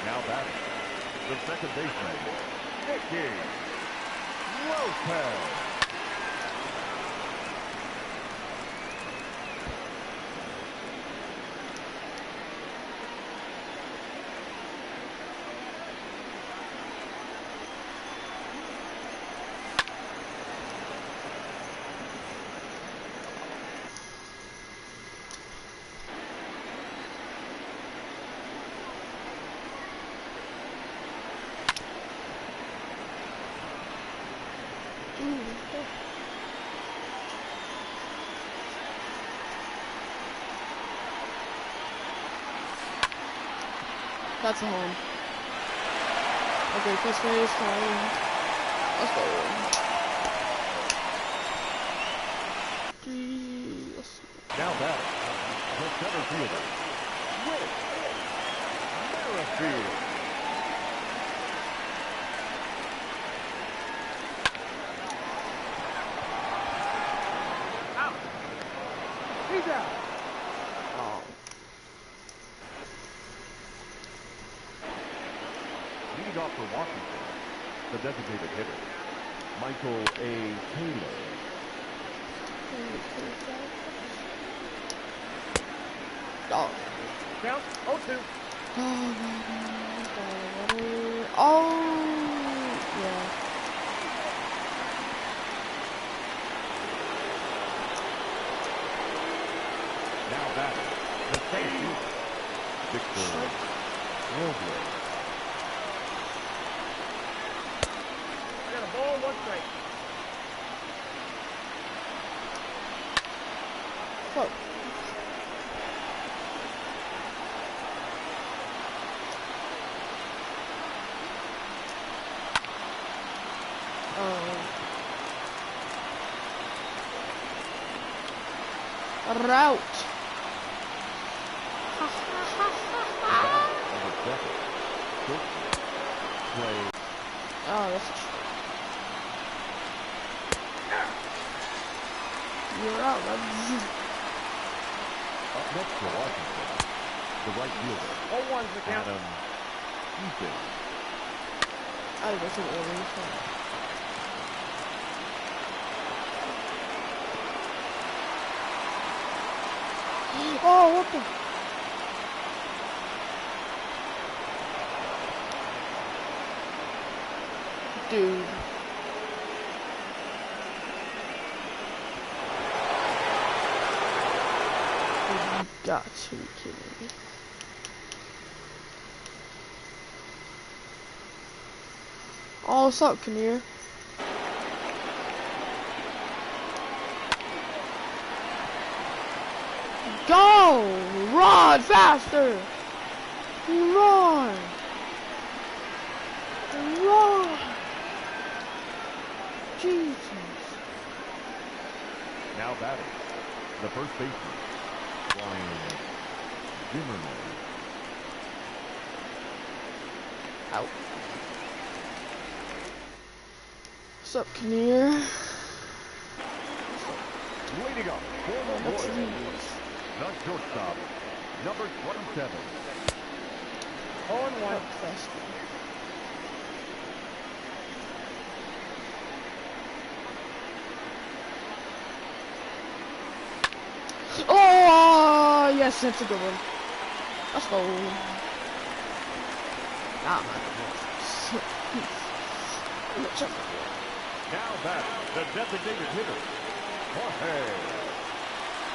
Now batting, the second baseman, Nicky Lopez. That's a home. Okay, first base time. Let's go. Now batting, the center fielder, Whit Merrifield. Out. He's out. Oh. Leading off for Washington, the designated hitter, Michael A. Taylor. Oh. Count 0-2. Oh, yeah. Now batting, the center fielder, Victor Robles. I got a ball, 1 strike. Fuck. Route. Oh, that's you're out, man. Up next for Washington, the right fielder, 0-1's the count. Adam Eaton. I guess it was. Oh, what the? Dude. You got to be kidding me. Oh, what's up, Kinnear? Go! Run faster! Run! Run! Jesus. Now batting, the first baseman, Ryan Zimmerman. Out. What's up, Kinnear? Leading up for the Royals, the shortstop, number 27. 0-1. Oh, yes, that's a good one. Let's go. Nah, Now back, the designated hitter, Jorge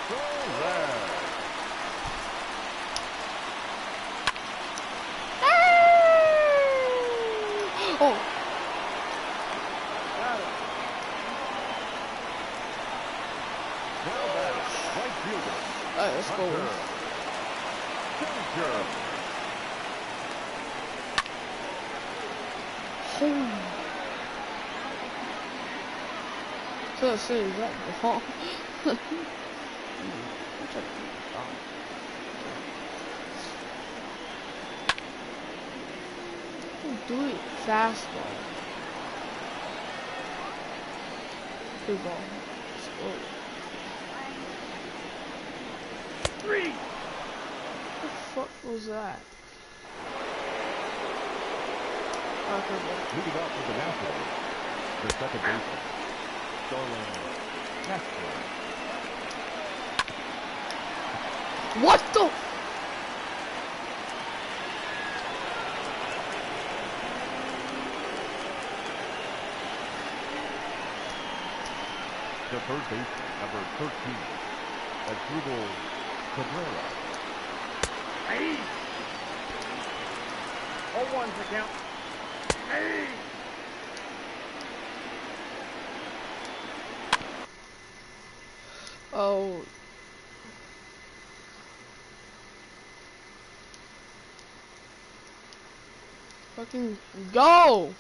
Soler. Oh. Got it. Now back, right fielder. Let's go. Hunter. So let's see, is that the wrong? Do it fastball. Good ball. Whoa. Three. What the fuck was that? Okay, Leading off with the Nationals, the second baseman, Starlin Castro. what the? The third baseman, number 13, Asdrubal Cabrera. Hey. 0-1's the count. Hey. Oh. Fucking go!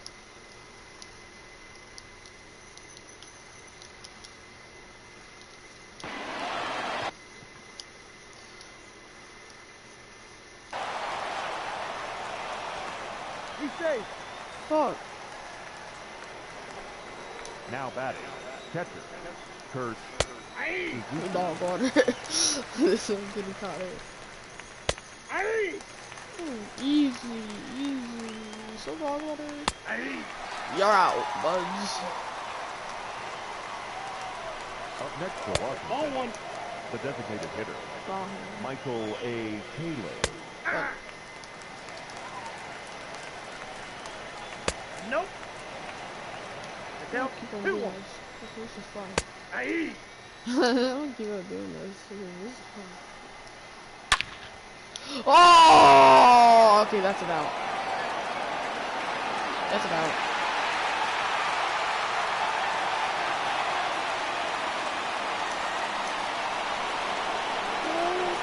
Be safe. Fuck. Now batting, catcher, Kurt Hey. The dog water. This one's getting caught in. Hey. Easy, easy. So dog water. Hey. You're out, buds. up next for Washington. 0-1. The designated hitter, Wrong. Michael A. Taylor. Ah. Nope. The count. Keep on 2-1. doing this. This is fun. Hey. I don't keep on doing this. This is fun. Oh! Okay, that's an out. That's an out.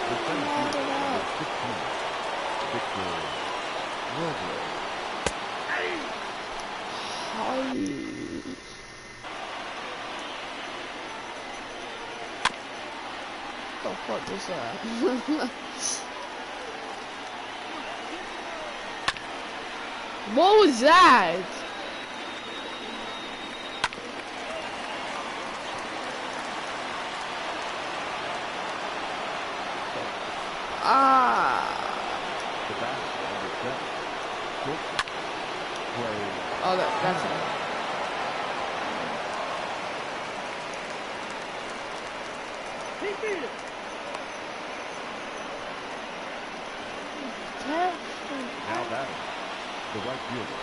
The center fielder, number 16, Victor Robles. Hey. Hi. The fuck is that? What was that? The batter, number 7, shortstop, Clay. Oh, that's it. He did it. Now batting, the right fielder,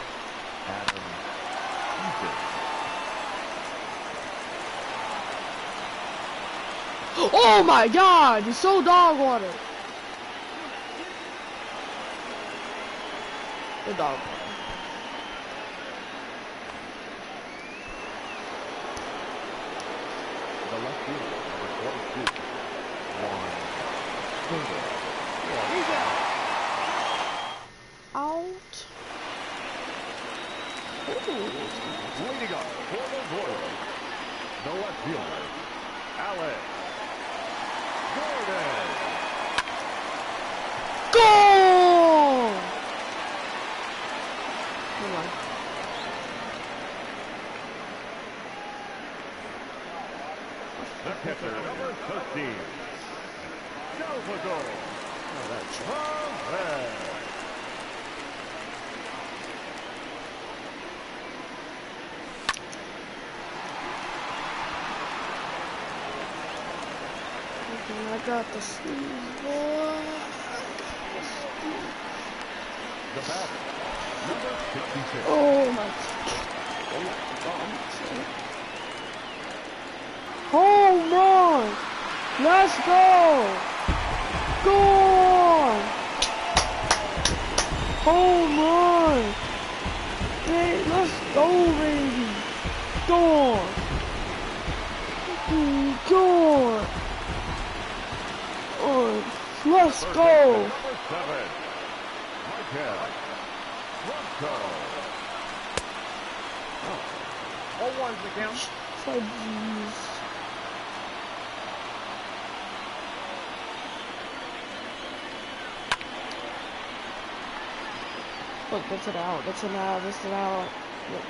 Adam Eason. Oh my god, you're so dog water. The dog water. The left fielder, number 22, Juan Soto. He's out. Out. Ooh. Leading up for the Royals, the left fielder, Alex Gordon. Goal! Come on. The catcher, number 13, Salvador Perez. I got the sleeves, boy. The batter, number 66. Oh my. Home run! Let's go! Go on! Home run! Hey, let's go, baby! Go on! Go on! Let's go! Number 7, Michael Bronco. 0-1's the count. Oh, jeez. Look, that's an out, that's an out, that's an out. Look.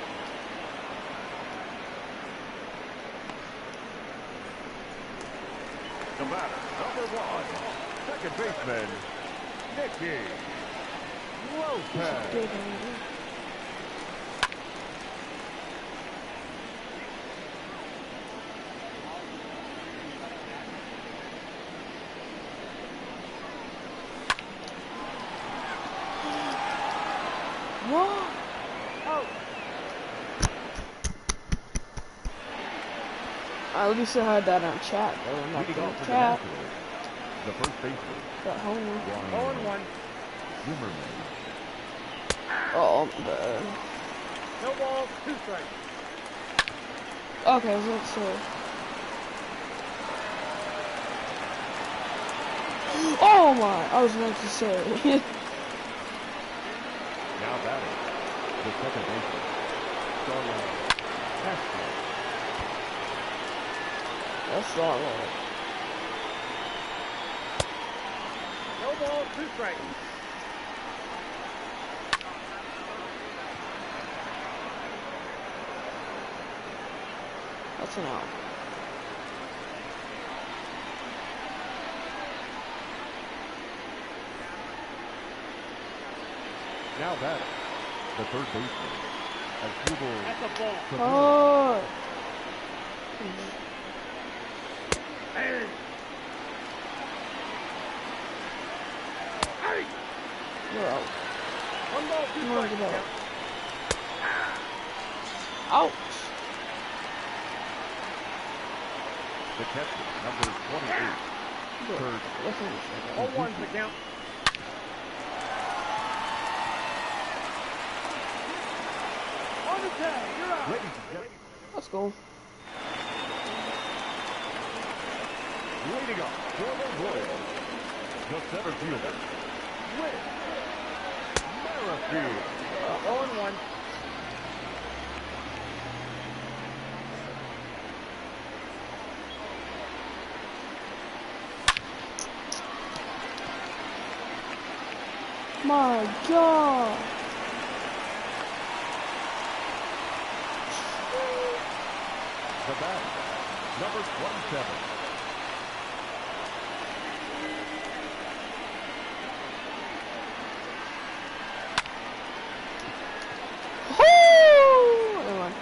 The batter, number 1, second baseman, Nicky Lopez. Good idea. What? Oh, At least I had that on chat, though. I'm not Leading going off to for the chat. Nationals, the first baseman, Got home. 0-1. Zimmerman. Oh, I'm bad. No balls, 2 strikes. Okay, let's see. Oh my! I was meant to say. Now batting, the second baseman, Starlin Castro. That's all right. No balls, 2 strikes. That's an out. Now batting, the third baseman, Asdrubal That's a ball. Cabrera. Oh! And hey, You're out. 1 ball, 2 Come on, strikes. get out. Count. Ouch! The catcher, number 28, third. Listen. 0-1's the count. On the tag, you're out. Ladies and gentlemen, Let's go. leading off for the Royals, the center fielder, Whit Merrifield. 0-1. My God! The bat, number 27. Oh! Never mind.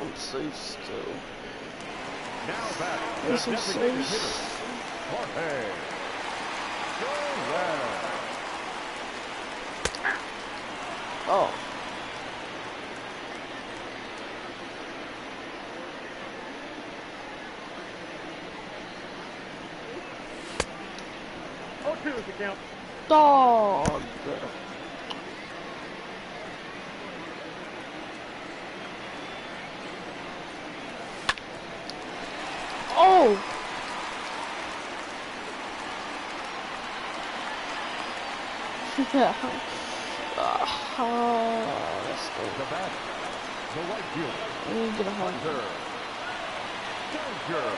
I'm safe still. Now batting, Yes, the I'm designated safe. hitter, Jorge Soler. Oh. Oh, 2 is the count. Dog. Oh! Yeah. Let's go. The bat, the right fielder, I need to get a home. Hunter Dozier.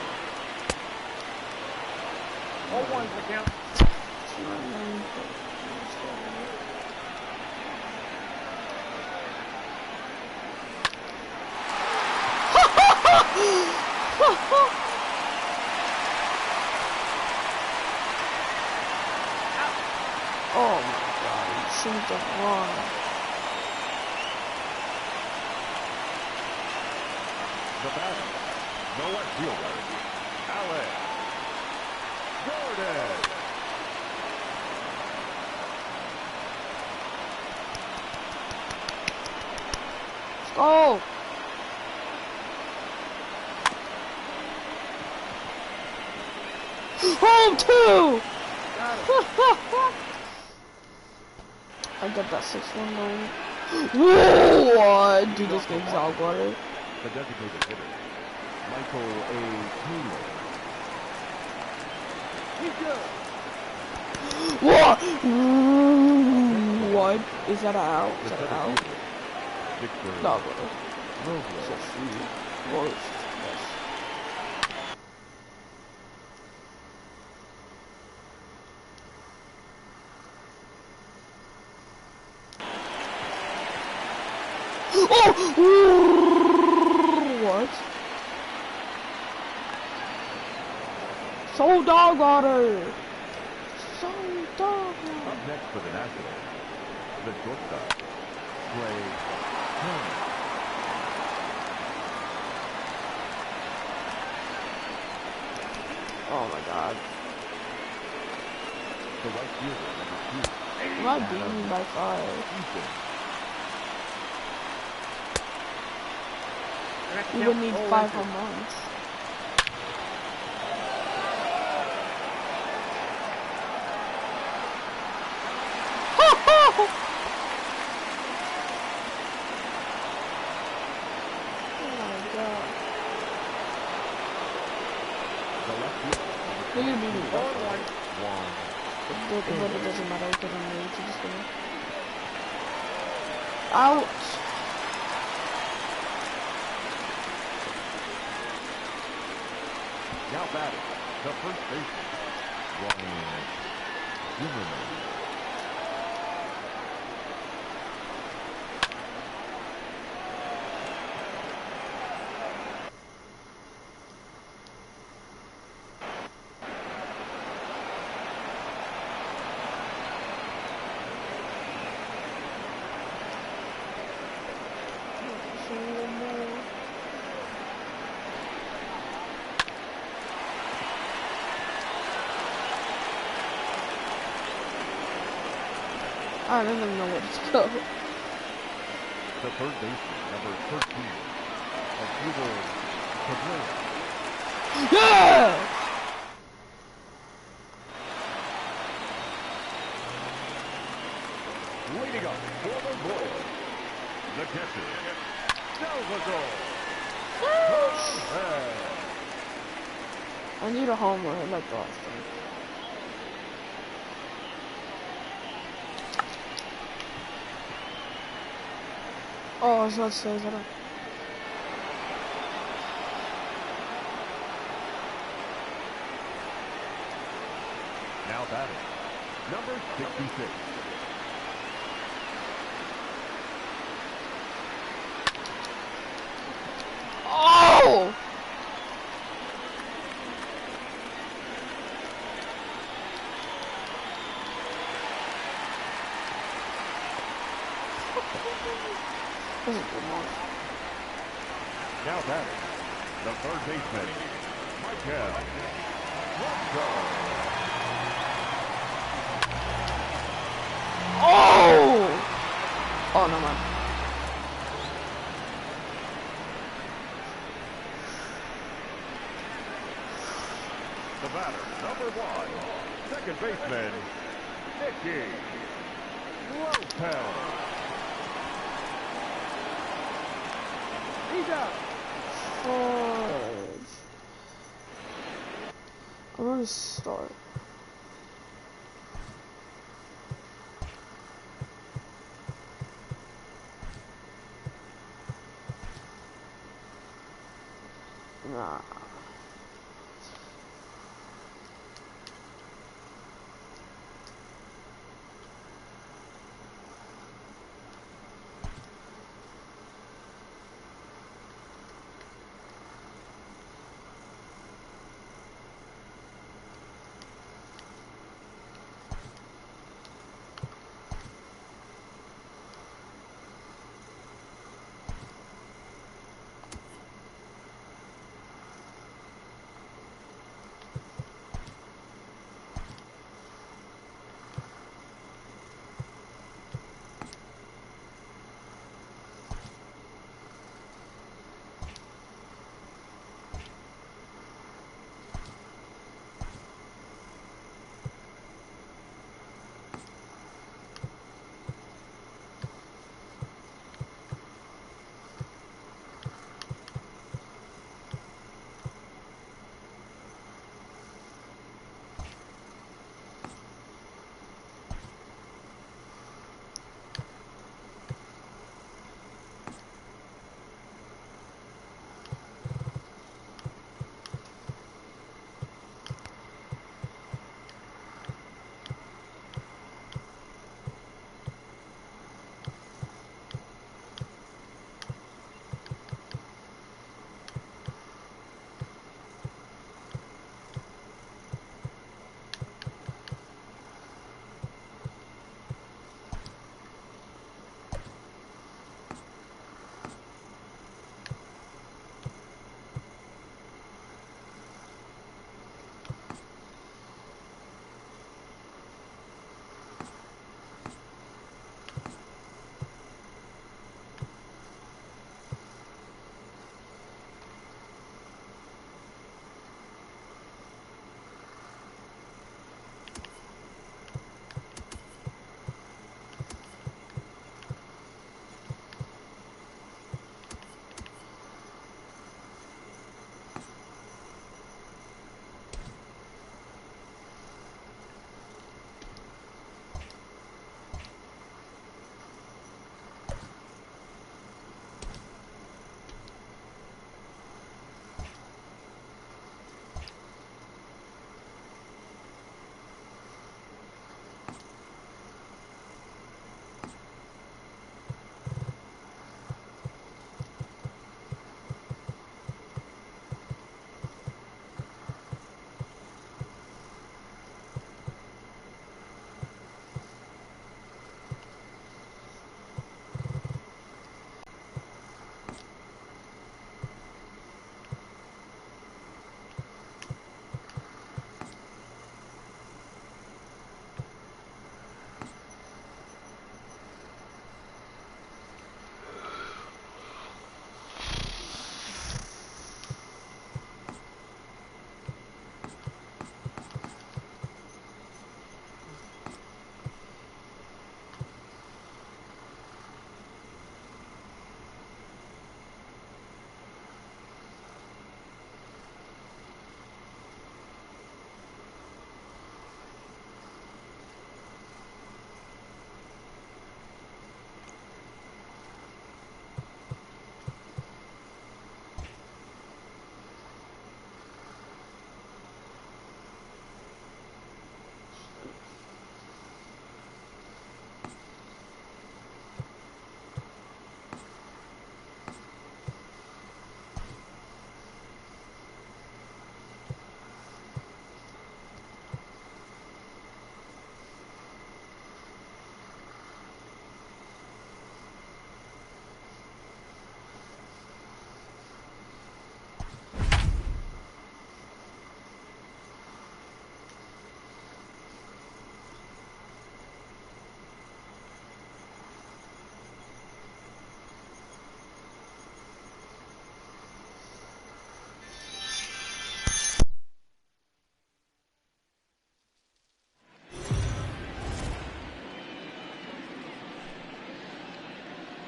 0-1's the count. Oh my God, it seemed to wrong. The batter, the right fielder, Alex Jordan. Let's go! Home 2! I got that 619. What? Dude, this game's all water. The designated hitter, Michael A. Taylor. He's good. What? What? Is that an out? Is The that an center out? fielder, Victor No, bro. Robles. So free. Worst. Yes. Oh! What? So dog water. So dog Up water. next for the Nationals, the shortstop, Trey Turner. Oh my god. The right fielder, number 2, I'm not beating by 5. Houston. We would need 5 home runs. The left fielder, Look at me. Juan. But it doesn't matter because I'm ready to just gonna. Ouch! Now batting, the first baseman, Ryan Zimmerman. I don't even know where to go. The third baseman, number 13, Arturo Cabrera. Yeah! Leading up for the Royals, the catcher, Salvador Perez. I need a homer like last time. Oh, I was about to say that. Now batting, number 66. Oh! This is a good one. Now batting, the third baseman, Michael Blanco. Oh! Oh, no, man. The batter, number 1, second baseman, Nicky Lopez. He's out. Fudge. I'm gonna start. Nah.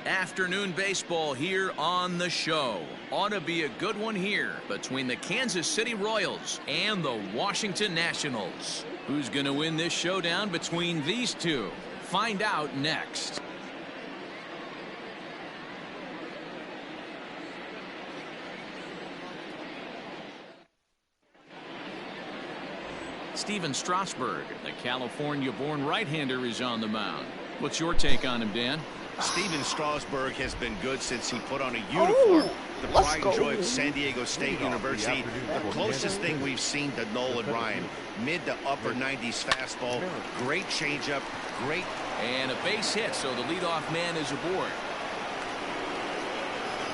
Afternoon baseball here on the show. Ought to be a good one here between the Kansas City Royals and the Washington Nationals. Who's going to win this showdown between these two? Find out next. Steven Strasburg, the California-born right-hander, is on the mound. What's your take on him, Dan? Steven Strasburg has been good since he put on a uniform. The pride and joy of San Diego State University. The closest thing we've seen to Nolan Ryan. Mid to upper 90s fastball. Great changeup. Great. And a base hit, so the leadoff man is aboard.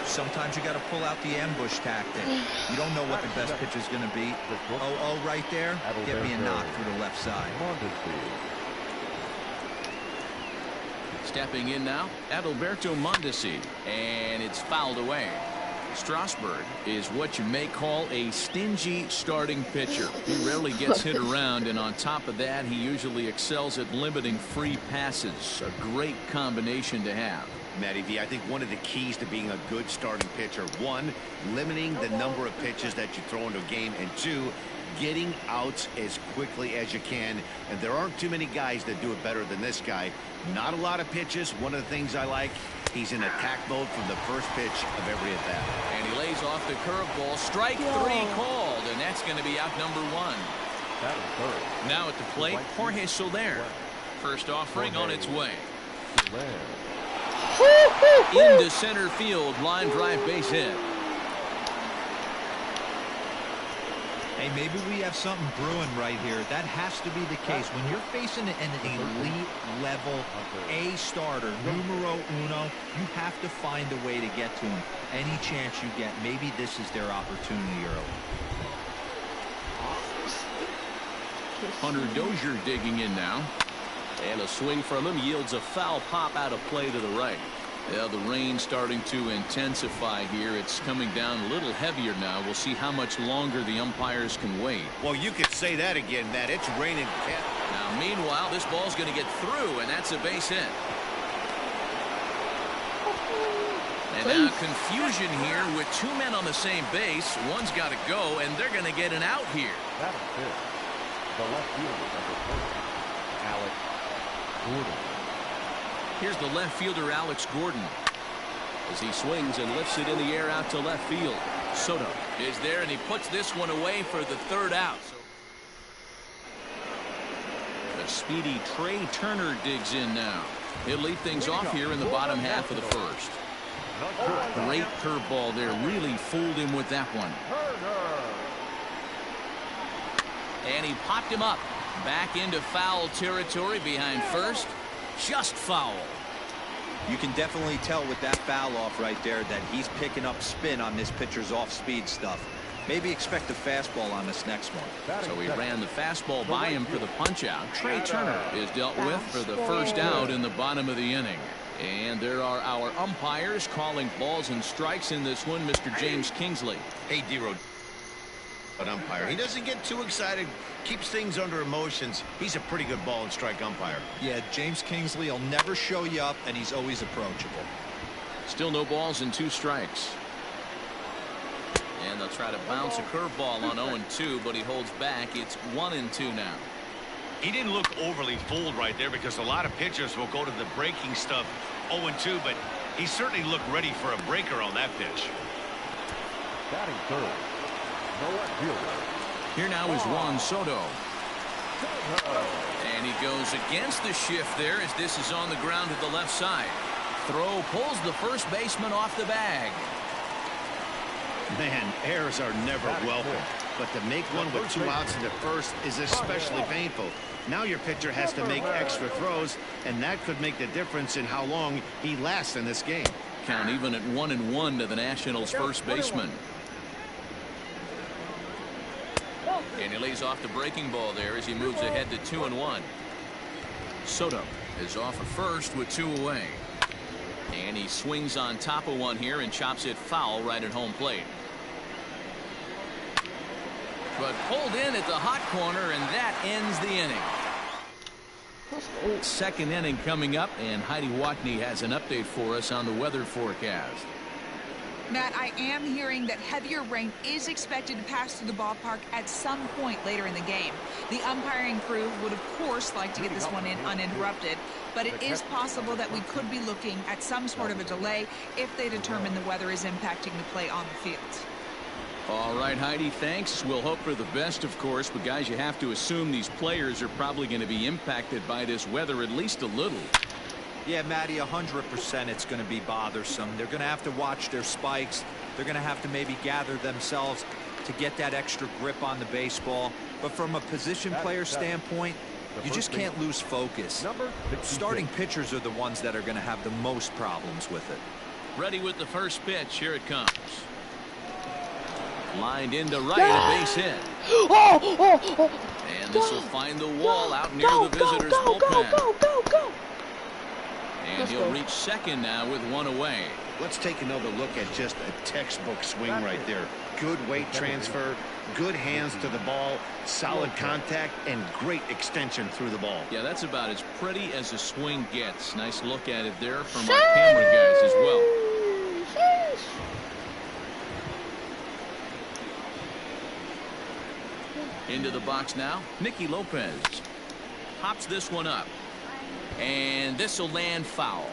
Sometimes you got to pull out the ambush tactic. You don't know what the best pitch is going to be. Oh, right there. Get me a knock through the left side. Stepping in now, Adalberto Mondesi, and it's fouled away. Strasburg is what you may call a stingy starting pitcher. He rarely gets hit around, and on top of that, he usually excels at limiting free passes. A great combination to have. Matty V, I think one of the keys to being a good starting pitcher, one, limiting the number of pitches that you throw into a game, and two, getting outs as quickly as you can. And there aren't too many guys that do it better than this guy. Not a lot of pitches. One of the things I like, he's in attack mode from the first pitch of every at bat. And he lays off the curveball. Strike three called, and that's going to be out number one. Now at the plate, Jorge Soler. First offering on its way. Into center field, line drive base hit. Hey, maybe we have something brewing right here. That has to be the case. When you're facing an elite level A starter, numero uno, you have to find a way to get to him. Any chance you get, maybe this is their opportunity early. Hunter Dozier digging in now. And a swing from him yields a foul pop out of play to the right. Yeah, the rain starting to intensify here. It's coming down a little heavier now. We'll see how much longer the umpires can wait. Well, you could say that again, Matt. It's raining. Now, meanwhile, this ball's going to get through, and that's a base hit. And now confusion here with two men on the same base. One's got to go, and they're going to get an out here. That is it. The left fielder, number 4, Alex Gordon. Here's the left fielder, Alex Gordon, as he swings and lifts it in the air out to left field. Soto is there, and he puts this one away for the third out. The speedy Trey Turner digs in now. He'll lead things off here in the bottom half of the first. Great curveball there. Really fooled him with that one. And he popped him up. Back into foul territory behind first. Just foul. You can definitely tell with that foul off right there that he's picking up spin on this pitcher's off-speed stuff. Maybe expect a fastball on this next one. So he ran the fastball by him for the punch-out. Trey Turner is dealt with for the first out in the bottom of the inning. And there are our umpires calling balls and strikes in this one, Mr. James Kingsley. Hey, D-Road, an umpire. He doesn't get too excited, keeps things under emotions. He's a pretty good ball and strike umpire. Yeah, James Kingsley will never show you up, and he's always approachable. Still no balls and 2 strikes. And they'll try to bounce a curveball on 0-2, but he holds back. It's 1-2 now. He didn't look overly fooled right there because a lot of pitchers will go to the breaking stuff 0-2, but he certainly looked ready for a breaker on that pitch. Batting third. Here now is Juan Soto. And he goes against the shift there as this is on the ground to the left side. Throw pulls the first baseman off the bag. Man, errors are never welcome. But to make one with 2 outs into first is especially painful. Now your pitcher has to make extra throws, and that could make the difference in how long he lasts in this game. Count even at 1-1 to the Nationals' first baseman. And he lays off the breaking ball there as he moves ahead to 2-1. Soto is off at first with 2 away. And he swings on top of one here and chops it foul right at home plate. But pulled in at the hot corner, and that ends the inning. Let's go. Second inning coming up, and Heidi Watney has an update for us on the weather forecast. Matt, I am hearing that heavier rain is expected to pass through the ballpark at some point later in the game. The umpiring crew would, of course, like to get this one in uninterrupted, but it is possible that we could be looking at some sort of a delay if they determine the weather is impacting the play on the field. All right, Heidi, thanks. We'll hope for the best, of course, but guys, you have to assume these players are probably going to be impacted by this weather at least a little. Yeah, Matty, 100% it's going to be bothersome. They're going to have to watch their spikes. They're going to have to maybe gather themselves to get that extra grip on the baseball. But from a position player standpoint, you just can't lose focus. Starting pitchers are the ones that are going to have the most problems with it. Ready with the first pitch. Here it comes. Lined into right, a base hit. Oh. And this will find the wall out near the visitor's bullpen. Go. And he'll reach second now with one away. Let's take another look at just a textbook swing right there. Good weight transfer, good hands to the ball, solid contact, and great extension through the ball. Yeah, that's about as pretty as a swing gets. Nice look at it there from our camera guys as well. Into the box now, Nicky Lopez pops this one up, and this will land foul.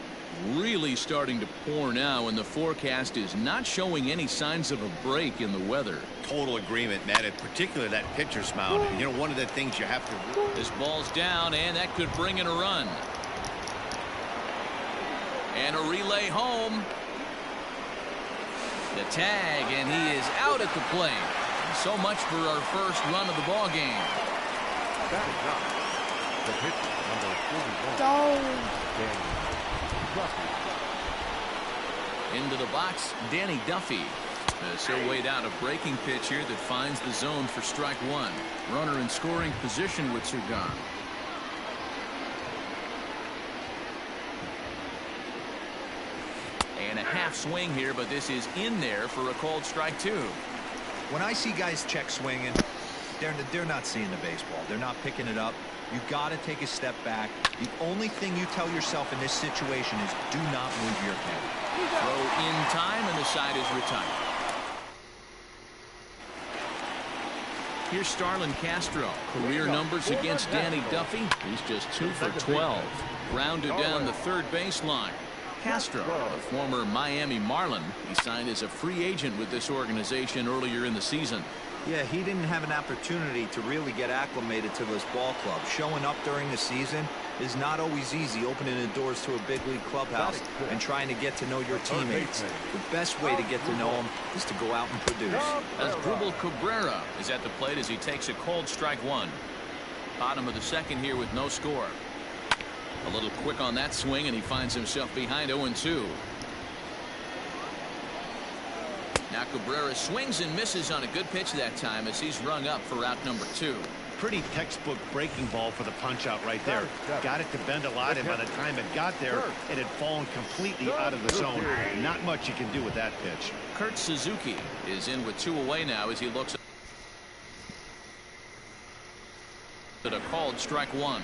Really starting to pour now, and the forecast is not showing any signs of a break in the weather. Total agreement, Matt, in particular that pitcher's mound. You know, one of the things you have to... This ball's down, and that could bring in a run. And a relay home. The tag, and he is out at the plate. So much for our first run of the ball game. That is up. The pitcher, number 41. Into the box, Danny Duffy. He'll wait out a breaking pitch here that finds the zone for strike one. Runner in scoring position with Sugan. And a half swing here, but this is in there for a called strike two. When I see guys check swinging, they're not seeing the baseball. They're not picking it up. You got to take a step back. The only thing you tell yourself in this situation is do not move your head. Throw in time, and the side is retired. Here's Starlin Castro. Career numbers against Danny Duffy. He's just 2 for 12. Grounded down the third baseline. Castro, a former Miami Marlin, he signed as a free agent with this organization earlier in the season. Yeah, he didn't have an opportunity to really get acclimated to this ball club. Showing up during the season is not always easy, opening the doors to a big league clubhouse and trying to get to know your teammates. The best way to get to know them is to go out and produce. Asdrubal Cabrera is at the plate as he takes a cold strike one. Bottom of the second here with no score. A little quick on that swing, and he finds himself behind 0-2. Now Cabrera swings and misses on a good pitch that time as he's rung up for out number 2. Pretty textbook breaking ball for the punch out right there. Got it to bend a lot, and by the time it got there, it had fallen completely out of the zone. Not much you can do with that pitch. Kurt Suzuki is in with 2 away now as he looks at a called strike one.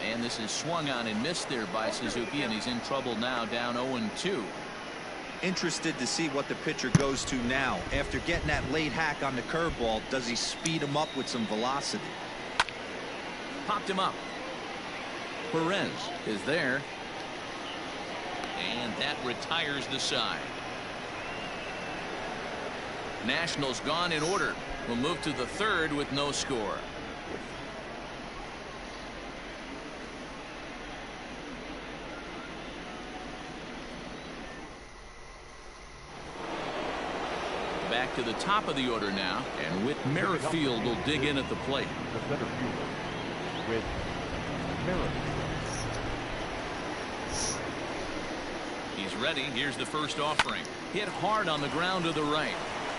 And this is swung on and missed there by Suzuki, and he's in trouble now, down 0-2. Interested to see what the pitcher goes to now. After getting that late hack on the curveball, does he speed him up with some velocity? Popped him up. Perez is there. And that retires the side. Nationals gone in order. We'll move to the third with no score. Back to the top of the order now, and Whit Merrifield will dig in at the plate. The center fielder, Whit Merrifield. He's ready. Here's the first offering. Hit hard on the ground to the right.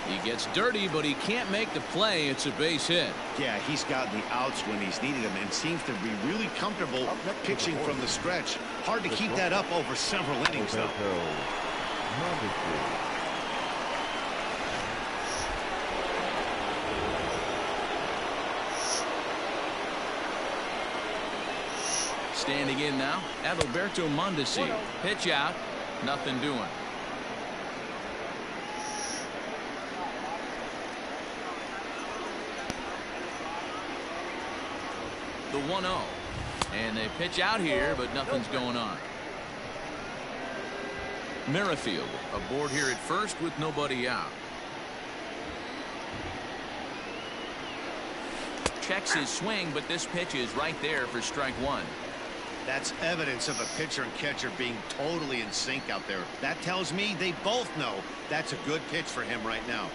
He gets dirty, but he can't make the play. It's a base hit. Yeah, he's gotten the outs when he's needed them and seems to be really comfortable pitching from the stretch. Hard to keep that up over several innings, though. Standing in now, Adalberto Mondesi. Pitch out, nothing doing. The 1-0. And they pitch out here, but nothing's going on. Merrifield aboard here at first with nobody out. Checks his swing, but this pitch is right there for strike one. That's evidence of a pitcher and catcher being totally in sync out there. That tells me they both know that's a good pitch for him right now.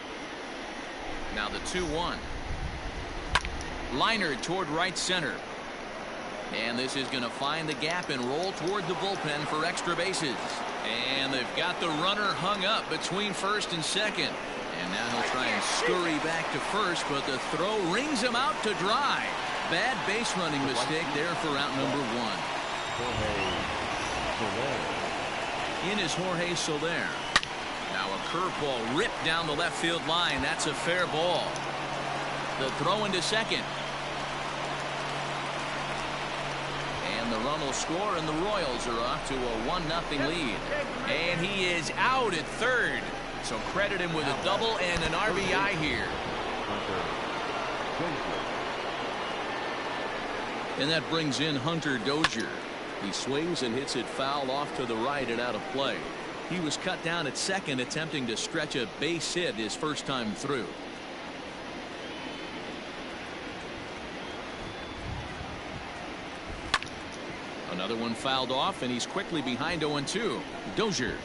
Now the 2-1. Liner toward right center. And this is going to find the gap and roll toward the bullpen for extra bases. And they've got the runner hung up between first and second. And now he'll try and scurry back to first, but the throw rings him out to dry. Bad base running mistake there for out number one. In is Jorge Soler. Now a curveball ripped down the left field line. That's a fair ball. The throw into second. And the run will score, and the Royals are off to a 1-0 lead. And he is out at third. So credit him with a double and an RBI here. And that brings in Hunter Dozier. He swings and hits it foul off to the right and out of play. He was cut down at second, attempting to stretch a base hit his first time through. Another one fouled off, and he's quickly behind 0-2. Dozier,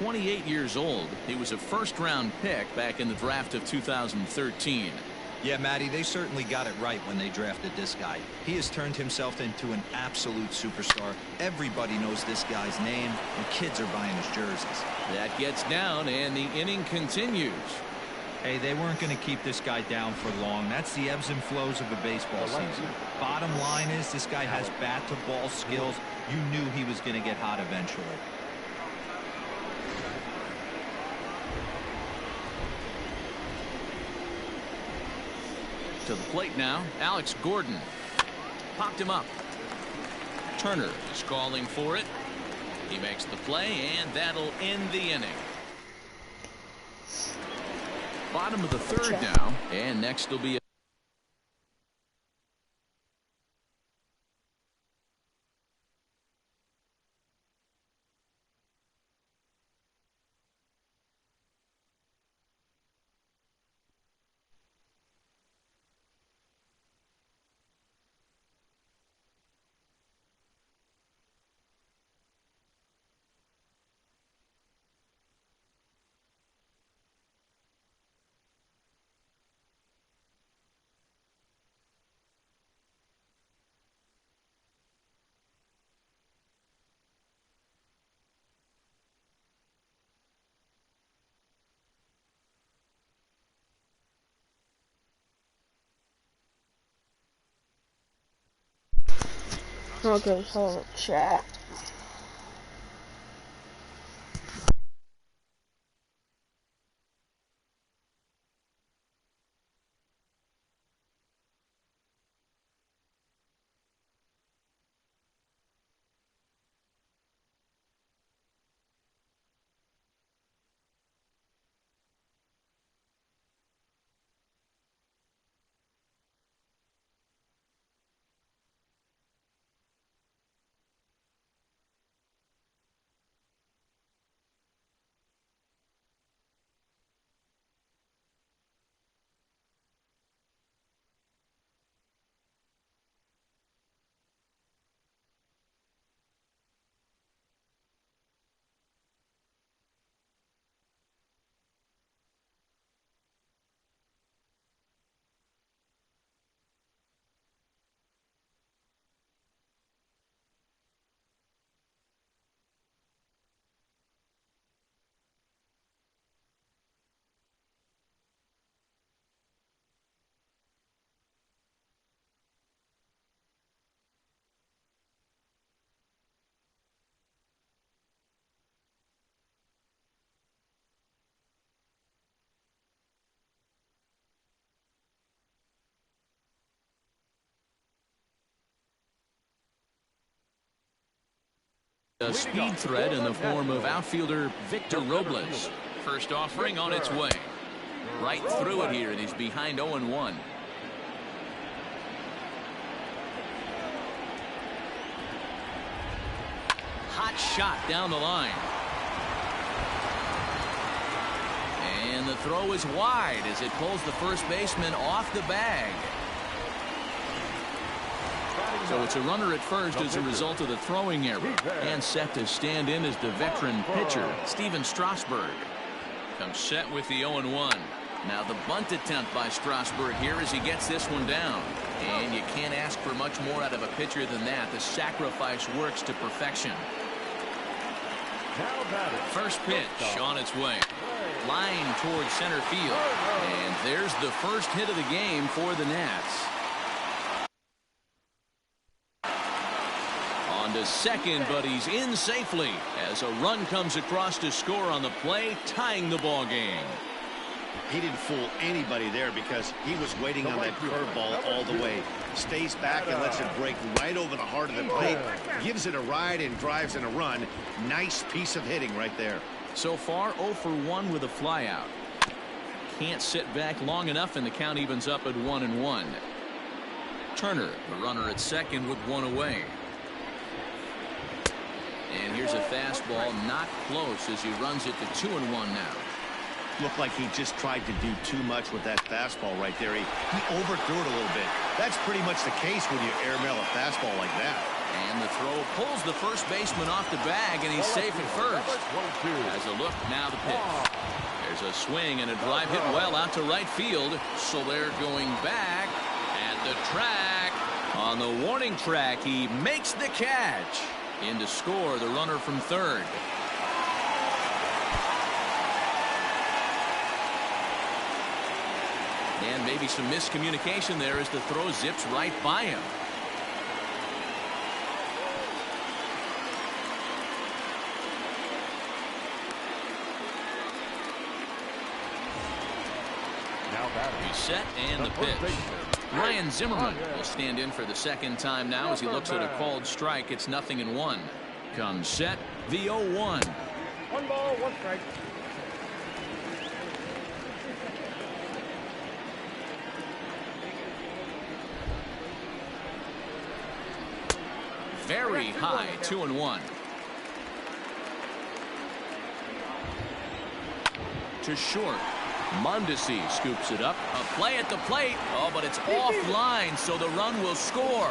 28 years old. He was a first-round pick back in the draft of 2013. Yeah, Matty, they certainly got it right when they drafted this guy. He has turned himself into an absolute superstar. Everybody knows this guy's name, and kids are buying his jerseys. That gets down, and the inning continues. Hey, they weren't going to keep this guy down for long. That's the ebbs and flows of a baseball season. Bottom line is this guy has bat-to-ball skills. You knew he was going to get hot eventually. To the plate now, Alex Gordon. Popped him up. Turner is calling for it. He makes the play, and that'll end the inning. Bottom of the third now, and next will be a Okay, so chat. A speed threat in the form of outfielder Victor Robles. First offering on its way. Right through it here, and he's behind 0-1. Hot shot down the line. And the throw is wide as it pulls the first baseman off the bag. So it's a runner at first as a result of the throwing error. And set to stand in as the veteran pitcher, Stephen Strasburg. Comes set with the 0-1. Now the bunt attempt by Strasburg here as he gets this one down. And you can't ask for much more out of a pitcher than that. The sacrifice works to perfection. First pitch on its way. Line towards center field. And there's the first hit of the game for the Nats. On to second, but he's in safely as a run comes across to score on the play, tying the ball game. He didn't fool anybody there because he was waiting on that curveball all the way. Stays back and lets it break right over the heart of the plate. Gives it a ride and drives in a run. Nice piece of hitting right there. So far 0 for 1 with a flyout. Can't sit back long enough, and the count evens up at 1-1. Turner, the runner at second with one away. And here's a fastball not close as he runs it to 2-1 now. Looked like he just tried to do too much with that fastball right there. He overthrew it a little bit. That's pretty much the case when you airmail a fastball like that. And the throw pulls the first baseman off the bag, and he's safe at first. As a look, now the pitch. There's a swing and a drive hit well out to right field. Soler going back at the track. On the warning track, he makes the catch. In to score the runner from third. And maybe some miscommunication there as the throw zips right by him. He's set and the pitch. Ryan Zimmerman will stand in for the second time now as he looks at a called strike. It's 0-1. Comes set, the 0-1. 1 ball, 1 strike. Very high, 2-1. To short. Mondesi scoops it up. A play at the plate. Oh, but it's offline, so the run will score.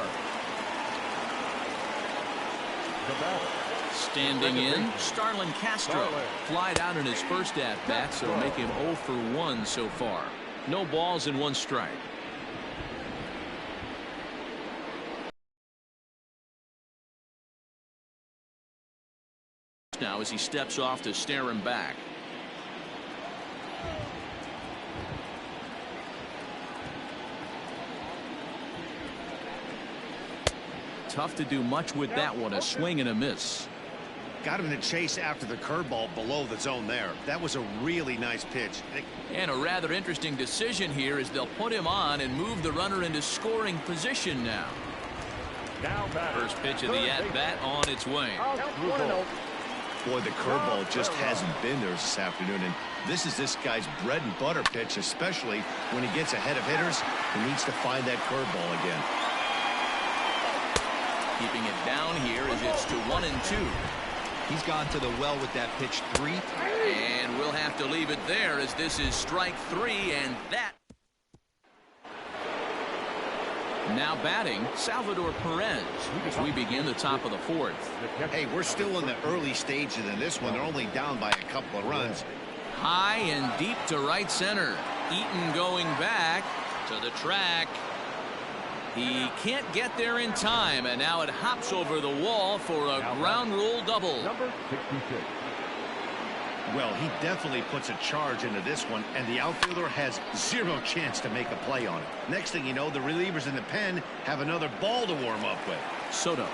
Standing in, Starlin Castro. Flied out in his first at-bat, so make him 0 for 1 so far. No balls and 1 strike. Now as he steps off to stare him back. Tough to do much with that one. A swing and a miss. Got him to chase after the curveball below the zone there. That was a really nice pitch. And a rather interesting decision here as they'll put him on and move the runner into scoring position now. First pitch of the at-bat on its way. Boy, the curveball just hasn't been there this afternoon, and this is this guy's bread and butter pitch, especially when he gets ahead of hitters. He needs to find that curveball again. Keeping it down here as it's to 1-2. He's gone to the well with that pitch 3. And we'll have to leave it there as this is strike 3, and that. Now batting, Salvador Perez as we begin the top of the 4th. Hey, we're still in the early stages in this one. They're only down by a couple of runs. High and deep to right center. Eaton going back to the track. He can't get there in time, and now it hops over the wall for a ground rule double. Number 66. Well, he definitely puts a charge into this one, and the outfielder has zero chance to make a play on it. Next thing you know, the relievers in the pen have another ball to warm up with. Soto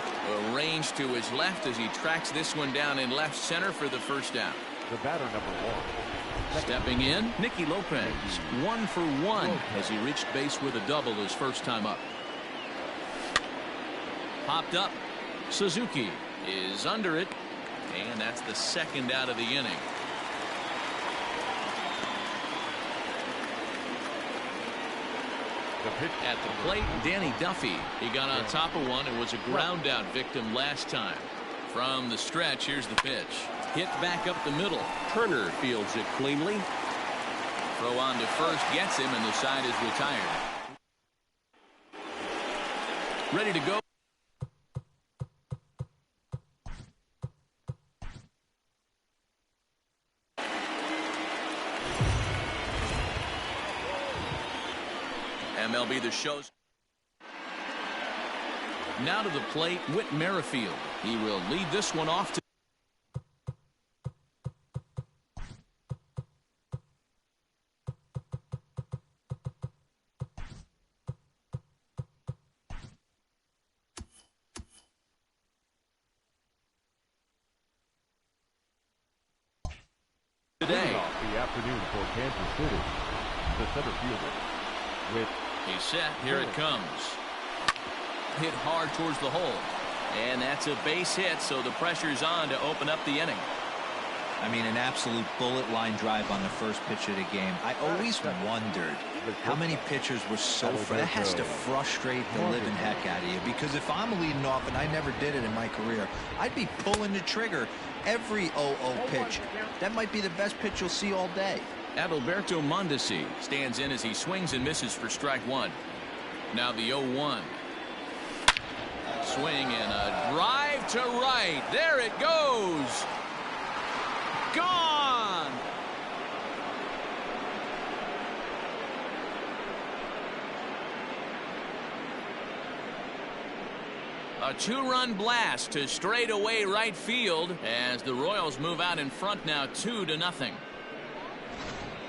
arranged to his left as he tracks this one down in left center for the first out. The batter, number 1. Stepping in, Nicky Lopez, 1 for 1 as he reached base with a double his first time up. Popped up. Suzuki is under it, and that's the second out of the inning. At the plate, Danny Duffy. He got on top of one and was a ground out victim last time. From the stretch, here's the pitch. Hit back up the middle. Turner fields it cleanly. Throw on to first, gets him, and the side is retired. Ready to go. MLB The Show's. Now to the plate, Whit Merrifield. He will lead this one off to. Today. Off the afternoon for Kansas City, the center fielder. He's set. Here it comes. Hit hard towards the hole. And that's a base hit, so the pressure's on to open up the inning. I mean, an absolute bullet line drive on the first pitch of the game. I always wondered how many pitchers were so frustrated. That has to frustrate the living heck out of you, because if I'm leading off, and I never did it in my career, I'd be pulling the trigger every 0-0 pitch. That might be the best pitch you'll see all day. Adalberto Mondesi stands in as he swings and misses for strike one. Now the 0-1. Swing and a drive to right. There it goes. Gone. A two-run blast to straightaway right field as the Royals move out in front now 2-0.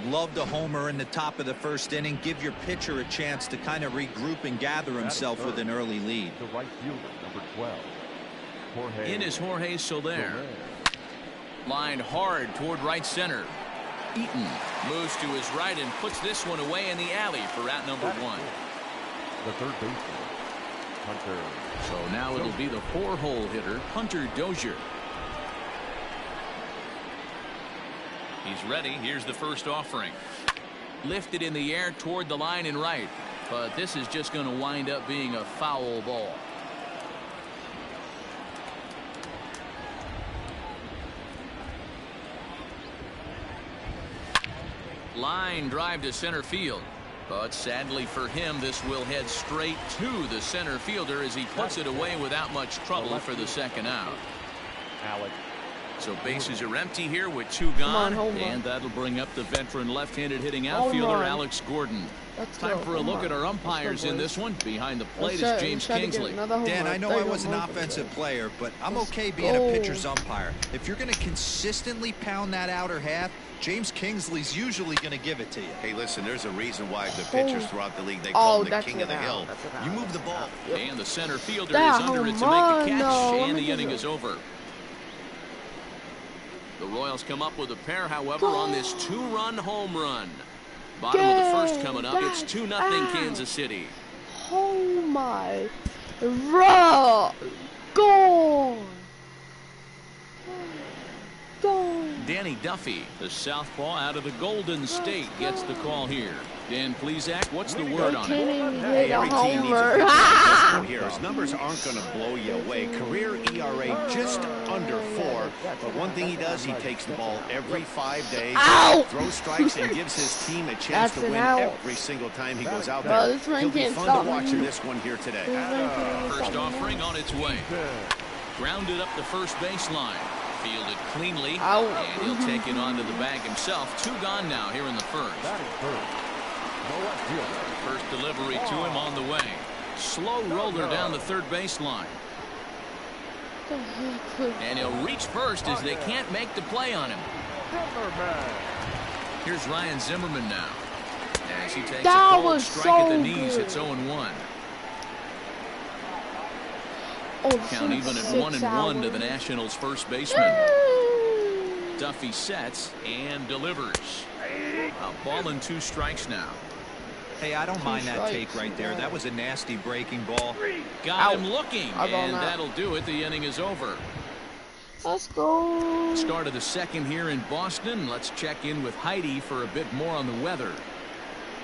Loved a homer in the top of the first inning. Give your pitcher a chance to kind of regroup and gather himself with an early lead. The right fielder, number 12. Jorge. In is Jorge Soler. Lined hard toward right center. Eaton moves to his right and puts this one away in the alley for out number 1. The third baseman, Hunter. So now it'll be the 4-hole hitter, Hunter Dozier. He's ready. Here's the first offering. Lifted in the air toward the line and right. But this is just going to wind up being a foul ball. Line drive to center field. But sadly for him, this will head straight to the center fielder as he puts it away without much trouble for the second out. Alex. So bases are empty here with 2 gone, and that'll bring up the veteran left-handed hitting outfielder Alex Gordon. Time for a look at our umpires in this one. Behind the plate is James Kingsley. Dan, I know I was an offensive player, but I'm okay being a pitcher's umpire. If you're going to consistently pound that outer half, James Kingsley's usually going to give it to you. Hey, listen, there's a reason why the pitchers throughout the league, they call him the king of the hill. You move the ball. And the center fielder is under it to make the catch, and the inning is over. The Royals come up with a pair, however, on this 2-run home run. Bottom of the first coming up. It's 2-0 Kansas City. Oh my. Gone. Danny Duffy, the southpaw out of the Golden State, gets the call here. Dan Plesac, what's the word on it? Hey, every team needs a pitcher here. His numbers aren't going to blow you away. Career ERA just under 4. But one thing he does, he takes the ball every 5 days, throws strikes, and gives his team a chance to win every single time he goes out there. He'll be fun to watch in this one here today. First offering on its way. Grounded up the first baseline. Fielded cleanly, and he'll take it onto the bag himself. 2 gone now here in the first. First delivery to him on the way. Slow roller down the third baseline. And he'll reach first as they can't make the play on him. Here's Ryan Zimmerman now. As he takes a cold strike at the knees, it's 0-1. Count even at 1-1 to the Nationals' first baseman. Duffy sets and delivers. A ball and 2 strikes now. Hey, I don't mind that take right there. That was a nasty breaking ball. Got him looking, and that'll do it. The inning is over. Let's go. Start of the second here in Boston. Let's check in with Heidi for a bit more on the weather.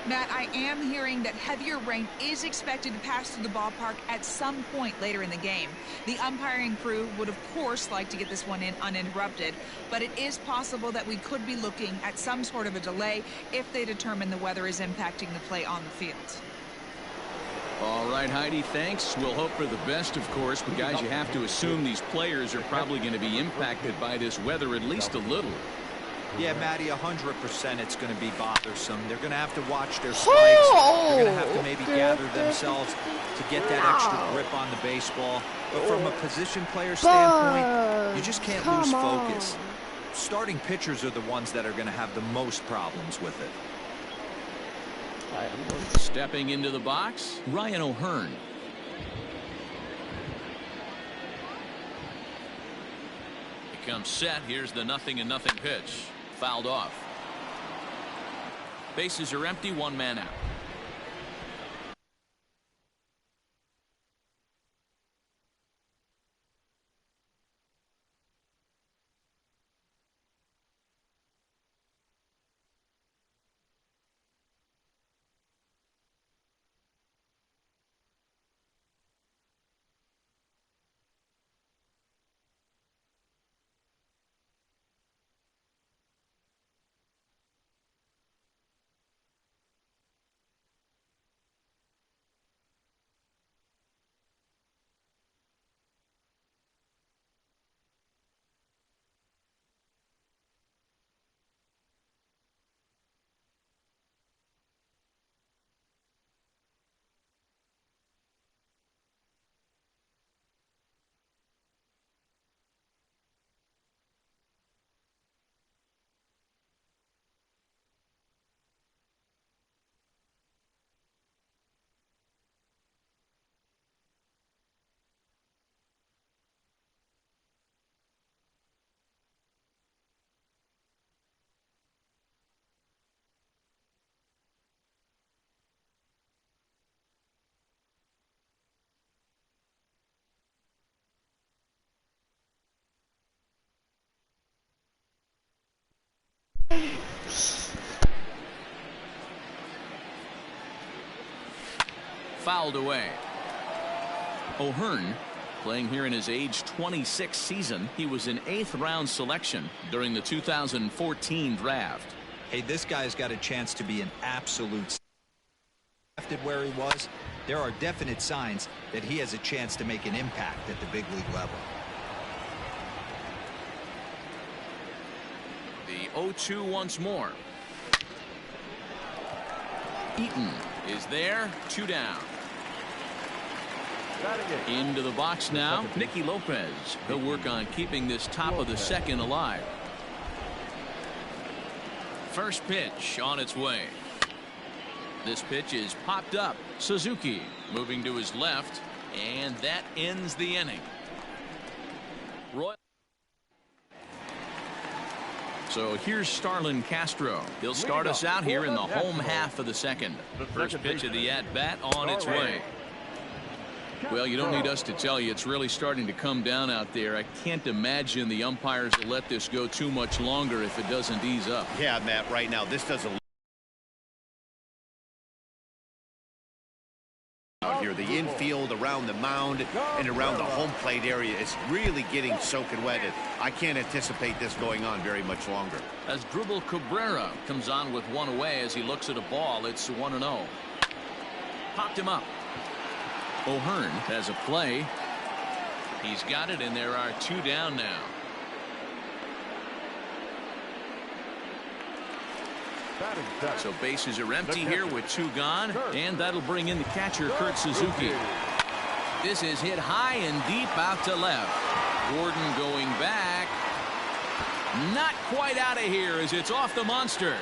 Matt, I am hearing that heavier rain is expected to pass through the ballpark at some point later in the game. The umpiring crew would, of course, like to get this one in uninterrupted, but it is possible that we could be looking at some sort of a delay if they determine the weather is impacting the play on the field. All right, Heidi, thanks. We'll hope for the best, of course, but guys, you have to assume these players are probably going to be impacted by this weather at least a little. Yeah, Matty, 100% it's going to be bothersome. They're going to have to watch their spikes. They're going to have to maybe gather themselves to get that extra grip on the baseball. But from a position player standpoint, you just can't lose focus. Starting pitchers are the ones that are going to have the most problems with it. Stepping into the box, Ryan O'Hearn. He comes set. Here's the 0-0 pitch. Fouled off. Bases are empty, one man out. Fouled away. O'Hearn playing here in his age 26 season. He was an 8th round selection during the 2014 draft. Hey, this guy's got a chance to be an absolute drafted where he was. There are definite signs that he has a chance to make an impact at the big league level. The 0-2 once more. Eaton is there, 2 down. Into the box now, Nicky Lopez. He'll work on keeping this top of the second alive. First pitch on its way. This pitch is popped up. Suzuki moving to his left, and that ends the inning. So here's Starlin Castro. He'll start us out here in the home half of the second. First pitch of the at-bat on its way. Well, you don't need us to tell you it's really starting to come down out there. I can't imagine the umpires will let this go too much longer if it doesn't ease up. Yeah, Matt, right now this doesn't out here. The infield around the mound and around the home plate area is really getting soaking wet. I can't anticipate this going on very much longer. As Dribble Cabrera comes on with one away as he looks at a ball, it's 1-0. Popped him up. O'Hearn has a play. He's got it, and there are 2 down now. So bases are empty here with 2 gone, and that'll bring in the catcher, Kurt Suzuki. This is hit high and deep out to left. Gordon going back. Not quite out of here as it's off the monster.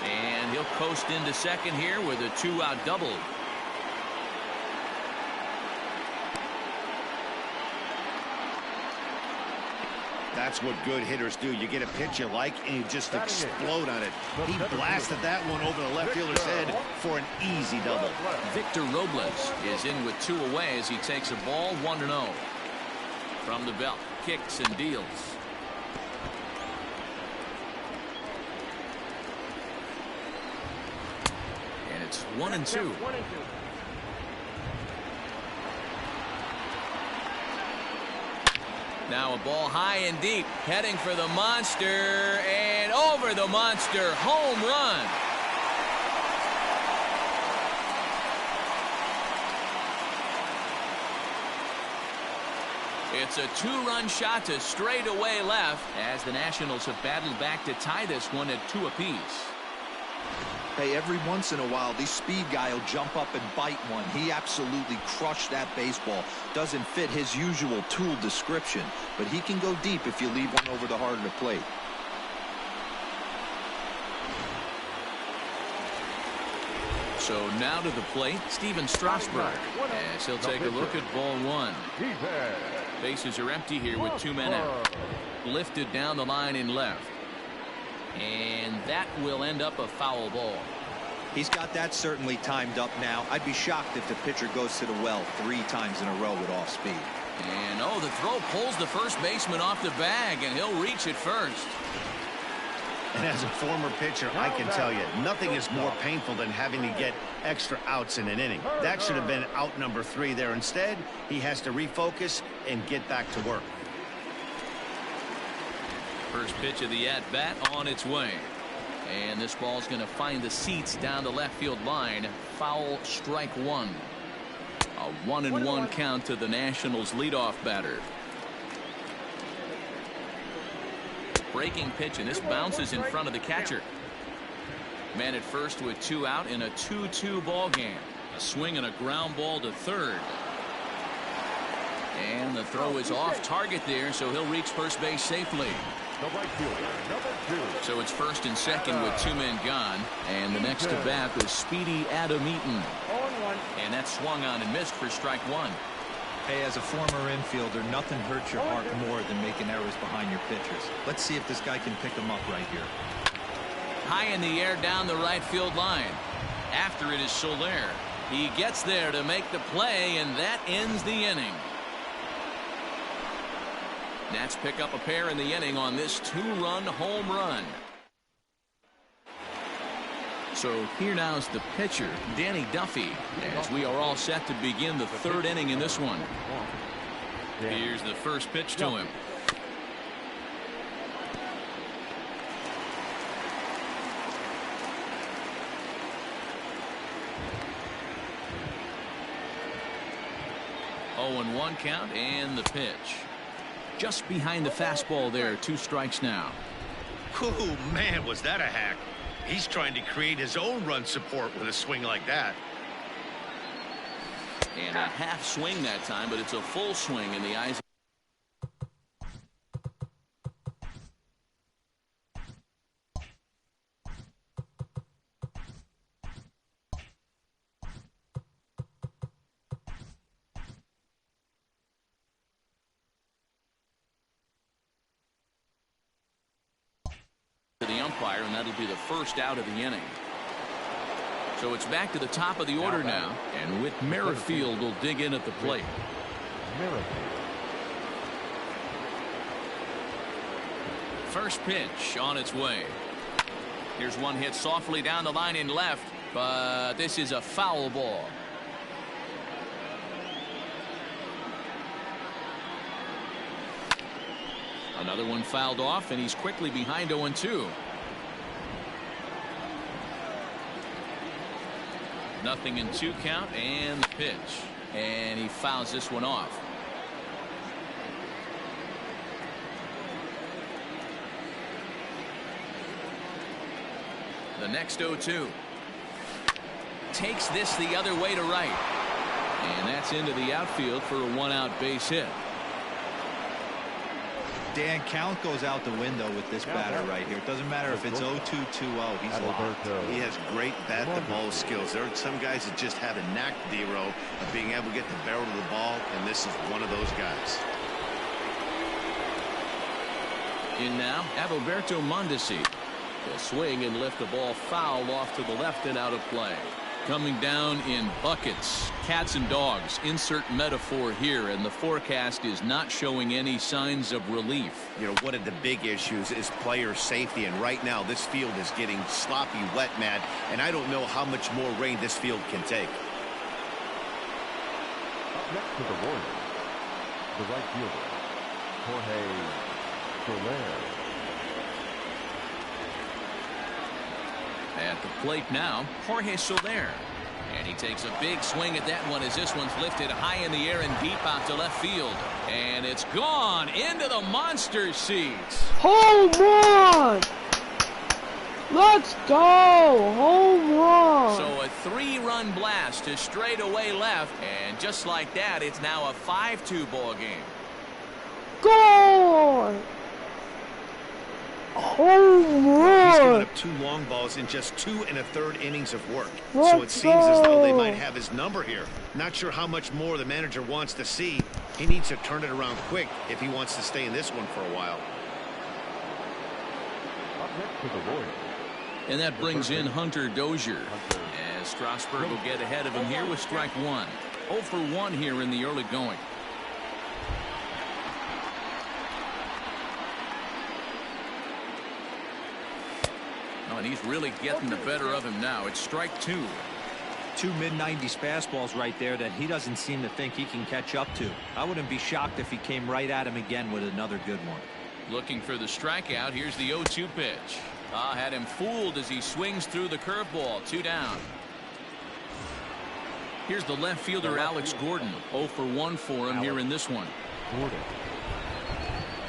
And he'll coast into second here with a 2-out double. That's what good hitters do. You get a pitch you like and you just explode on it. He blasted that one over the left fielder's head for an easy double. Victor Robles is in with 2 away as he takes a ball 1-0 from the belt. kicks and deals. And it's 1-2. 1-2. Now a ball high and deep, heading for the monster, and over the monster, home run. It's a two-run shot to straightaway left as the Nationals have battled back to tie this one at 2 apiece. Hey, every once in a while, these speed guy will jump up and bite one. He absolutely crushed that baseball. Doesn't fit his usual tool description, but he can go deep if you leave one over the heart of the plate. So now to the plate, Steven Strasburg, as he'll take a look at ball one. Bases are empty here with 2 men out. Lifted down the line in left. And that will end up a foul ball. He's got that certainly timed up now. I'd be shocked if the pitcher goes to the well 3 times in a row with off speed. And oh, the throw pulls the first baseman off the bag, and he'll reach it first. And as a former pitcher, I can tell you, nothing is more painful than having to get extra outs in an inning. That should have been out number 3 there. Instead, he has to refocus and get back to work. First pitch of the at-bat on its way. And this ball's going to find the seats down the left field line. Foul, strike 1. A 1-1 count to the Nationals leadoff batter. Breaking pitch, and this bounces in front of the catcher. Man at first with 2 out in a 2-2 ball game. A swing and a ground ball to third. And the throw is off target there, so he'll reach first base safely. The right fielder, number 2. So it's first and second with 2 men gone. And the next to bat is Speedy Adam Eaton. 0-1. And that swung on and missed for strike 1. Hey, as a former infielder, nothing hurts your heart more than making errors behind your pitchers. Let's see if this guy can pick them up right here. High in the air down the right field line. After it is Soler. He gets there to make the play, and that ends the inning. Nats pick up a pair in the inning on this 2-run home run. So here now is the pitcher, Danny Duffy, as we are all set to begin the 3rd inning in this one. Here's the first pitch to him. Oh, and 1 count, and the pitch. Just behind the fastball there, 2 strikes now. Oh, man, was that a hack. He's trying to create his own run support with a swing like that. And a half swing that time, but it's a full swing in the eyes. The umpire, and that'll be the first out of the inning. So it's back to the top of the order now, and Whit Merrifield will dig in at the plate. First pitch on its way. Here's one hit softly down the line in left, but this is a foul ball. Another one fouled off, and he's quickly behind 0-2. Nothing in 2 count, and the pitch. And he fouls this one off. The next 0-2. Takes this the other way to right. And that's into the outfield for a 1-out base hit. Dan, count goes out the window with this batter right here. It doesn't matter if it's 0-2, 2-0. He's locked. He has great bat-the-ball skills. There are some guys that just have a knack, D-Row, of being able to get the barrel of the ball, and this is one of those guys. In now, Adalberto Mondesi will swing and lift the ball foul off to the left and out of play. Coming down in buckets, cats and dogs, insert metaphor here, and the forecast is not showing any signs of relief. You know, one of the big issues is player safety, and right now this field is getting sloppy wet, Matt, and I don't know how much more rain this field can take. Up next to the Royals, the right fielder, Jorge Soler. At the plate now, Jorge Soler. And he takes a big swing at that one as this one's lifted high in the air and deep out to left field. And it's gone into the monster seats. Home run! Let's go! Home run! So a 3-run blast to straightaway left. And just like that, it's now a 5-2 ball game. Goal! Home He's given run! up 2 long balls in just 2 1/3 innings of work. So Let's it seems as though they go. might have his number here. Not sure how much more the manager wants to see. He needs to turn it around quick if he wants to stay in this one for a while. Up next to the Royals. And that brings in Hunter Dozier. As Strasburg will get ahead of him here with strike 1. 0 for 1 here in the early going. Oh, and he's really getting the better of him now. It's strike 2. 2 mid-90s fastballs right there that he doesn't seem to think he can catch up to. I wouldn't be shocked if he came right at him again with another good one. Looking for the strikeout. Here's the 0-2 pitch. Had him fooled as he swings through the curveball. 2 down. Here's the left fielder, Alex Gordon. 0 for 1 for him here in this one. Gordon.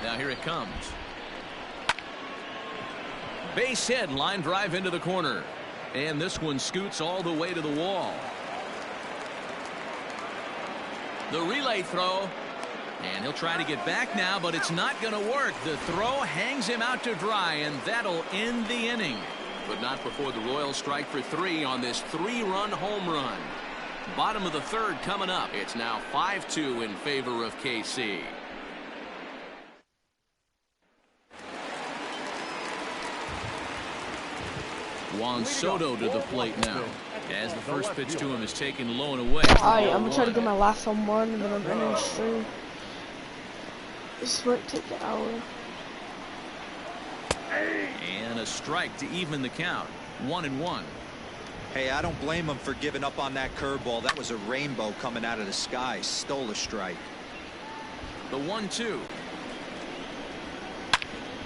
Now here it comes. Base hit, line drive into the corner. And this one scoots all the way to the wall. The relay throw. And he'll try to get back now, but it's not going to work. The throw hangs him out to dry, and that'll end the inning. But not before the Royals strike for 3 on this 3-run home run. Bottom of the 3rd coming up. It's now 5-2 in favor of KC. Juan Soto to the plate now. As the first pitch to him is taken low and away. Alright, I'm gonna try to get my last home run and then I'm ending the stream. This might take an hour. And a strike to even the count. 1-1. Hey, I don't blame him for giving up on that curveball. That was a rainbow coming out of the sky. Stole a strike. The 1-2.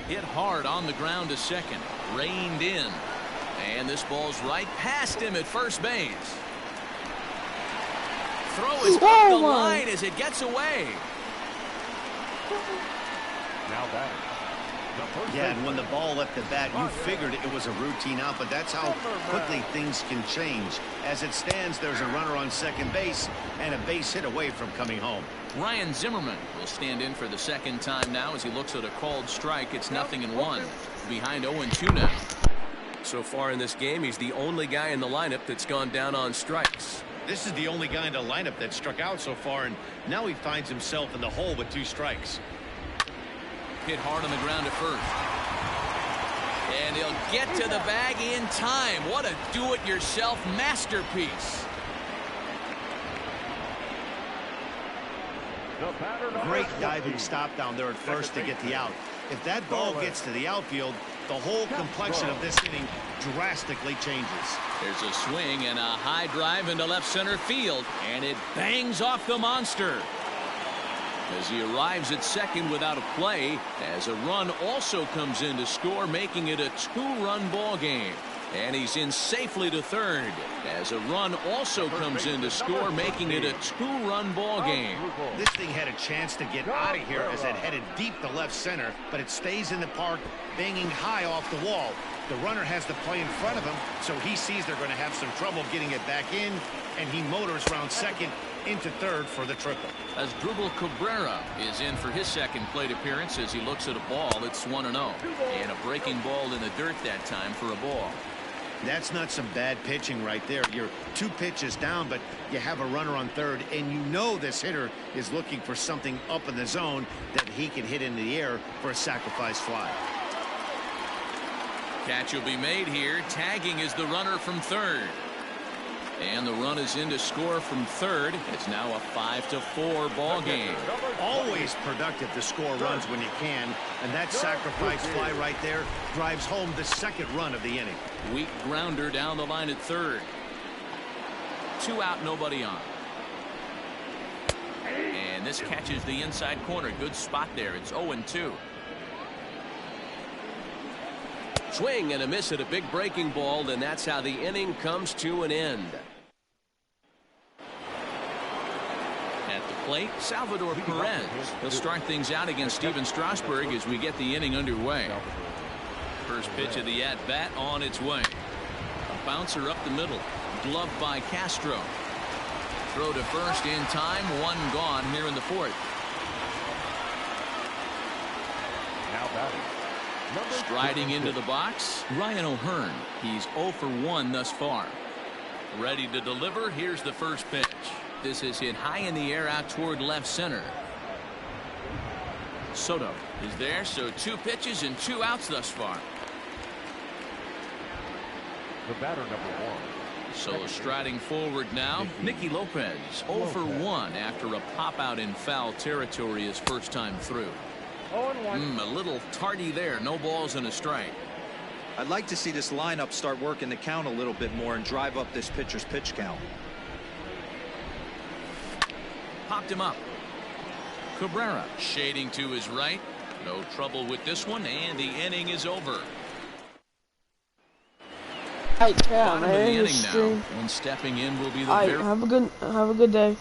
Hit hard on the ground to second. Reined in. And this ball's right past him at first base. Throw is up the line as it gets away. Now back. Yeah, and when the ball left the bat, you figured it was a routine out, but that's how quickly things can change. As it stands, there's a runner on second base and a base hit away from coming home. Ryan Zimmerman will stand in for the 2nd time now as he looks at a called strike. It's 0-1. Behind 0-2 now. So far in this game, he's the only guy in the lineup that's gone down on strikes. This is the only guy in the lineup that struck out so far, and now he finds himself in the hole with 2 strikes. Hit hard on the ground at first. And he'll get to the bag in time. What a do-it-yourself masterpiece. Great diving stop down there at first to get the out. If that ball gets to the outfield, the whole complexion of this inning drastically changes. There's a swing and a high drive into left center field, and it bangs off the monster. As he arrives at second without a play, as a run also comes in to score, making it a 2-run ball game. And he's in safely to third, as a run also comes in to score, making it a 2-run ball game. This thing had a chance to get out of here as it headed deep to left center, but it stays in the park, banging high off the wall. The runner has the play in front of him, so he sees they're going to have some trouble getting it back in, and he motors around second into third for the triple. As Drupal Cabrera is in for his 2nd plate appearance as he looks at a ball, it's 1-0. And a breaking ball in the dirt that time for a ball. That's not some bad pitching right there. You're 2 pitches down, but you have a runner on third, and you know this hitter is looking for something up in the zone that he can hit into the air for a sacrifice fly. Catch will be made here. Tagging is the runner from third. And the run is in to score from third. It's now a 5-4 ball game. Always productive to score runs when you can, and that sacrifice fly right there drives home the second run of the inning. Weak grounder down the line at third. 2 out, nobody on. And this catches the inside corner. Good spot there. It's 0-2. Swing and a miss at a big breaking ball, and that's how the inning comes to an end. At the plate, Salvador Perez. He'll start things out against Steven Strasburg as we get the inning underway. First pitch of the at-bat on its way. A bouncer up the middle. Gloved by Castro. Throw to first in time. 1 gone here in the fourth. Now batting. Striding into the box, Ryan O'Hearn. He's 0 for 1 thus far. Ready to deliver. Here's the first pitch. This is hit high in the air out toward left center. Soto is there, so 2 pitches and 2 outs thus far. The batter, number 1. So striding forward now, Nicky Lopez, 0 for 1 after a pop out in foul territory his first time through. 0-1. A little tardy there. No balls and a strike. I'd like to see this lineup start working the count a little bit more and drive up this pitcher's pitch count. Popped him up. Cabrera shading to his right. No trouble with this one, and the inning is over. Alright, yeah, Bottom of the man. inning now. And stepping in will be the Alright, have a good day.